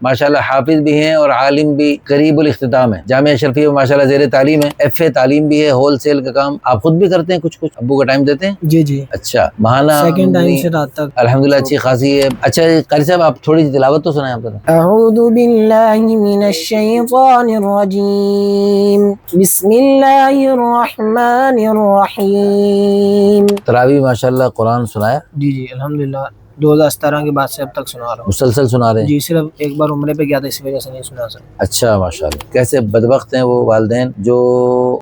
माशाल्लाह हाफिज भी हैं और आलिम भी करीबुल इख्तिताम है। जामिया अशरफिया माशाल्लाह ज़ेर तालीम है, FA तालीम भी है, होल सेल का काम आप खुद भी करते हैं? कुछ अब्बू का टाइम देते हैं? जी जी, अच्छा, महाना सेकंड टाइम से रात तक अल्हम्दुलिल्लाह अच्छी खासी है। अच्छा कारी साहब आप थोड़ी सी तिलावत तो सुनाएं आप तो। अऊज़ु बिल्लाहि मिनश शैतानिर रजीम, बिस्मिल्लाहिर रहमानिर रहीम। तरावी माशाल्लाह कुरान सुनाया? जी जी अल्हम्दुलिल्लाह 2017 के बाद से अब तक सुना रहा हूँ। मुसलसल सुना रहे हैं? जी, सिर्फ एक बार उम्रे पे गया था इस वजह से नहीं सुना सर। अच्छा माशाल्लाह। कैसे बदबख्त हैं वो वालिदैन जो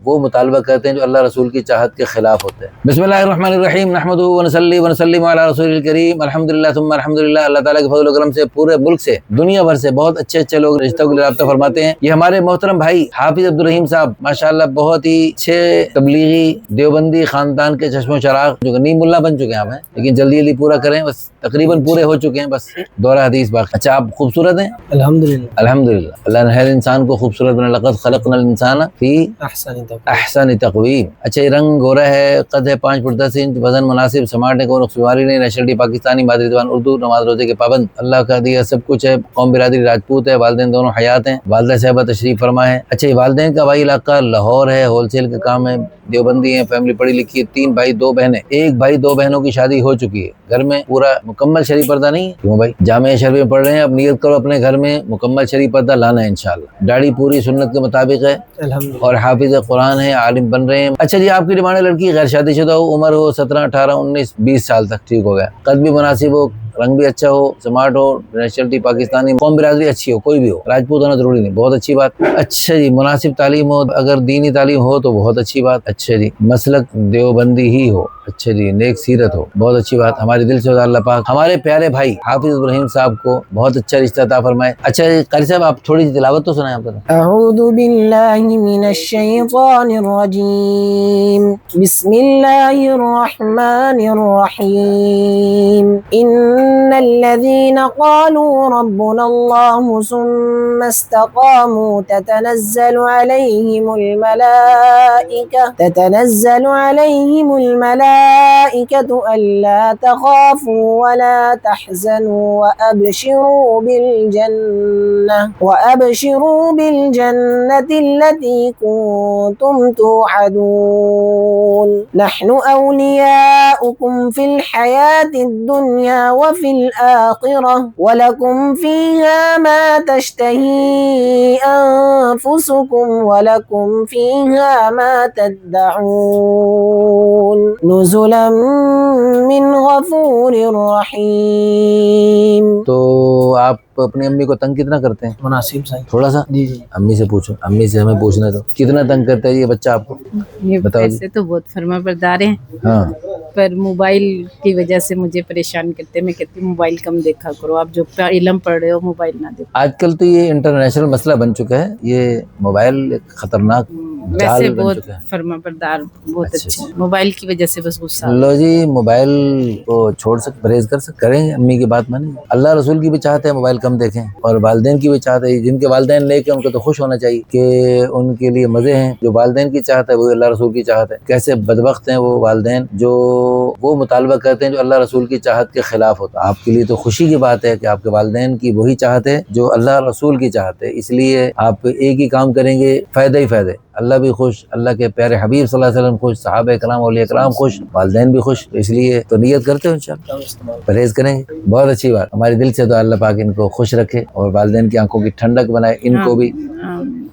वो मुतालबा करते हैं जो अल्लाह रसूल की चाहत के खिलाफ होते हैं। बिस्मिल्लाहिर्रहमानिर्रहीम, नहमदुहु व नसल्ली व नसल्लिमु अला रसूलिल करीम, अल्हम्दुलिल्लाह सुम्मा अल्हम्दुलिल्लाह। अल्लाह ताला के फज़ल व करम से पूरे मुल्क से, दुनिया भर से बहुत अच्छे अच्छे लोग रिश्तों के लिए राब्ता फरमाते हैं। ये हमारे मोहतरम भाई हाफिज अब्दुल रहीम साहब माशाल्लाह बहुत ही अच्छे तबलीगी देवबंदी खानदान के चश्मो चराग जो नीम मुल्ला बन चुके हैं आप हैं, लेकिन जल्दी जल्दी पूरा करें, बस तकरीबन पूरे हो चुके हैं, बस दोहरा हदीस बाकी। अच्छा आप खूबसूरत हैं? अल्हम्दुलिल्लाह अल्हम्दुलिल्लाह। अल्लाह ने हर इंसान को खूबसूरत बना, लक़द ख़लक़नल इंसाना फ़ी अहसनि तक़वीम। अच्छा ये रंग गोरा है, कद है 5 फुट 10 इंच, वजन मुनासिब, समाट है, कोई बीमारी नहीं, नेशनलिटी पाकिस्तानी, मादरी ज़बान उर्दू, नमाज रोजे के पाबंद, अल्लाह का दिया सब कुछ है, कौम बिरादरी राजपूत है, वालिदैन दोनों हयात हैं, वालिदा साहिबा तशरीफ़ फरमा है। अच्छा ये वालिदैन का भाई इलाका लाहौर है, होल सेल का काम है, देवबंदी है, फैमिली पढ़ी लिखी है, 3 भाई 2 बहनें, 1 भाई 2 बहनों की शादी हो चुकी है, घर में पूरा मुकम्मल शरीफ पर्दा नहीं है। क्यों भाई? जामिया शरीफ में पढ़ रहे हैं, अब नियत करो अपने घर में मुकम्मल शरीफ पर्दा लाना है इंशाल्लाह। दाढ़ी पूरी सुन्नत के मुताबिक है और हाफिज कुरान है, आलिम बन रहे हैं। अच्छा जी आपकी डिमांड है लड़की गैर शादीशुदा हो, उम्र हो 17, 18, 19, 20 साल तक, ठीक हो गया, कद भी मुनासिब हो, रंग भी अच्छा हो, स्मार्ट हो, नेशनलिटी पाकिस्तानी, कौम बिरादरी अच्छी हो, कोई भी हो, राजपूत होना जरूरी नहीं, बहुत अच्छी बात। अच्छा जी मुनासिब तालीम हो, अगर दीनी तालीम हो तो बहुत अच्छी बात। अच्छा जी मसलक देवबंदी ही हो, अच्छा जी नेक सीरत हो, बहुत अच्छी बात। हमारे दिल से अल्लाह पाक हमारे प्यारे भाई हाफिज इब्राहिम साहब को बहुत अच्छा रिश्ता अता फरमाए। अच्छा कारी साहब आप थोड़ी सी तिलावत तो सुनाएं आप तो। अऊज़ु बिल्लाहि मिनश शैतानिर रजीम, बिस्मिल्लाहिर रहमानिर रहीम। इन्नल्लज़ीना क़ालू रब्बुनल्लाहु सुम्मा इस्तक़ामू ततनज़्ज़लु अलैहिमुल मलाइकतु अल्ला तख़ाफ़ू वला तहज़नू वअबशिरू बिलजन्नति अल्लती कुन्तुम तुअदून। नहनु औलियाउकुम फिल हयातिद दुन्या व फिल आखिरह वलकुम फीहा मा तश्तही अनफुसुकुम वलकुम फीहा मा तद्दऊन नुज़ुलन मिन गफूरिर रहीम। तो आप अपनी अम्मी को तंग कितना करते हैं? मुनासिब सही थोड़ा सा। जी जी अम्मी से पूछो, अम्मी से हमें पूछना तो कितना तंग करता है ये बच्चा आपको? ये बताओ जी। वैसे तो बहुत फर्माबरदार हैं, हाँ पर मोबाइल की वजह से मुझे परेशान करते हैं। मैं कहती हूँ मोबाइल कम देखा करो, आप जो इल्म पढ़ रहे हो मोबाइल ना देखो। आजकल तो ये इंटरनेशनल मसला बन चुका है, ये मोबाइल एक खतरनाक जाल वैसे बन बहुत चुका है। फर्माबरदार, बहुत अच्छा, अच्छे। मोबाइल की वजह से बस गुस्सा आता है। लो जी मोबाइल को छोड़ सकते, परहेज कर सकते, करें अम्मी की बात मानें। अल्लाह रसूल की भी चाहते हैं मोबाइल कम देखें और वालिदैन की भी चाहते हैं। जिनके वालिदैन नेक हैं उनको तो खुश होना चाहिए कि उनके लिए मजे हैं। जो वालिदैन की चाहत है वो अल्लाह रसूल की चाहत है। कैसे बदबख्त हैं वो वालिदैन जो वो मुतालबा करते हैं जो अल्लाह रसूल की चाहत के खिलाफ होता है। आपके लिए तो खुशी की बात है कि आपके वालिदैन की वही चाहत है जो अल्लाह रसूल की चाहत है, इसलिए आप एक ही काम करेंगे, फायदे ही फायदे, अल्लाह भी खुश, अल्लाह के प्यारे हबीब सल्लल्लाहु अलैहि वसल्लम खुश, सहाबा कराम औलिया कराम खुश, वालिदैन भी खुश, तो इसलिए तो नियत करते हो इंशाअल्लाह परहेज करेंगे। बहुत अच्छी बात, हमारे दिल से तो अल्लाह पाक इनको खुश रखे और वालिदैन की आंखों की ठंडक बनाए, इनको भी,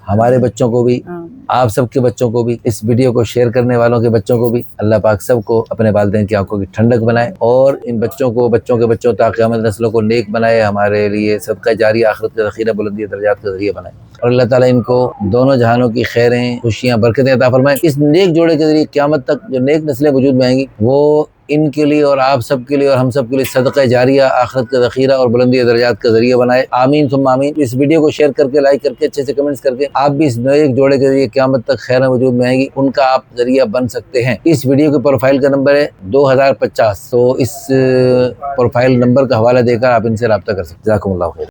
हमारे बच्चों को भी, आप सबके बच्चों को भी, इस वीडियो को शेयर करने वालों के बच्चों को भी अल्लाह पाक सबको अपने वालिदैन की आंखों की ठंडक बनाए और इन बच्चों को, बच्चों के बच्चों तक क़यामत नस्लों को नेक बनाए, हमारे लिए सदका जारी आखिरत का ज़ख़ीरा बुलंदी दर्जात का ज़रिया बनाए और अल्लाह ताला इनको दोनों जहानों की खैरें, खुशियाँ, बरकतें अता फरमाए। इस नेक जोड़े के ज़रिए क़यामत तक जो नेक नस्लें वजूद में आएंगी वो इनके लिए और आप सब के लिए और हम सब के लिए सदका जारिया, आखिरत का ज़ख़ीरा और बुलंदी दर्जात का ज़रिया बनाए। आमीन सुम्मा आमीन। इस वीडियो को शेयर करके, लाइक करके, अच्छे से कमेंट्स करके आप भी इस नए जोड़े के ज़रिए क़यामत तक खैर वजूद में आएगी, उनका आप ज़रिया बन सकते हैं। इस वीडियो के प्रोफाइल का नंबर है 2050, तो इस प्रोफाइल नंबर का हवाला देकर आप इनसे रब्ता कर सकते हैं। जज़ाकुमुल्लाह खैर।